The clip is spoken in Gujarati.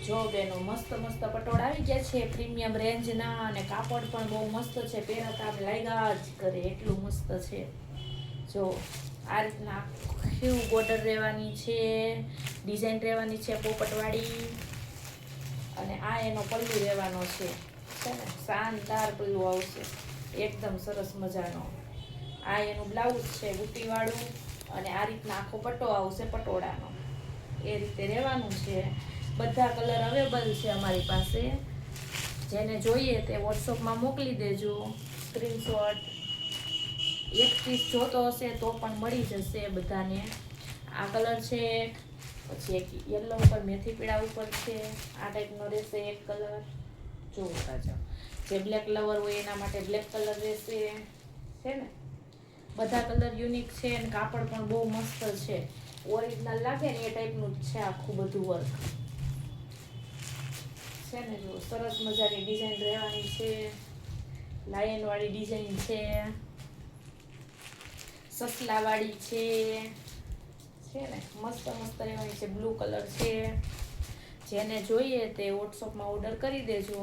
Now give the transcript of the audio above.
જો બેનો મસ્ત મસ્ત પટોળ આવી ગયા છે પ્રીમિયમ રેન્જના અને કાપડ પણ બહુ મસ્ત છે. પહેરાતા આપણે લાગ્યા જ કરે એટલું મસ્ત છે. જો આ રીતના આખું બોર્ડર રહેવાની છે, ડિઝાઇન રહેવાની છે પોપટવાળી. અને આ એનો પલ્લુ રહેવાનો છે ને શાનદાર પલ્લુ આવશે એકદમ સરસ મજાનો. આ એનું બ્લાઉઝ છે બુટીવાળું અને આ રીતના આખો પટ્ટો આવશે પટોળાનો. એ રીતે રહેવાનું છે. બધા કલર અવેલેબલ છે અમારી પાસે. જેને જોઈએ તે વોટ્સઅપમાં મોકલી દેજો સ્ક્રીનશોટ. એક પીસ જોતો હશે તો પણ મળી જશે બધાને. આ કલર છે, પછી એક યલો ઉપર મેથી પીળા ઉપર છે. આ ટાઈપનો રહેશે એક કલર. જોતા જાઓ. જે બ્લેક લવર હોય એના માટે બ્લેક કલર રહેશે છે ને. બધા કલર યુનિક છે અને કાપડ પણ બહુ મસ્ત છે. ઓરિજિનલ લાગે ને એ ટાઈપનું જ છે આખું બધું વર્ક છે ને. જો સરસ મજાની ડિઝાઇન રહેવાની છે. લાયનવાળી ડિઝાઇન છે, સસલાવાળી છે ને મસ્ત મસ્ત રહેવાની છે. બ્લુ કલર છે. જેને જોઈએ તે વોટ્સઅપમાં ઓર્ડર કરી દેજો.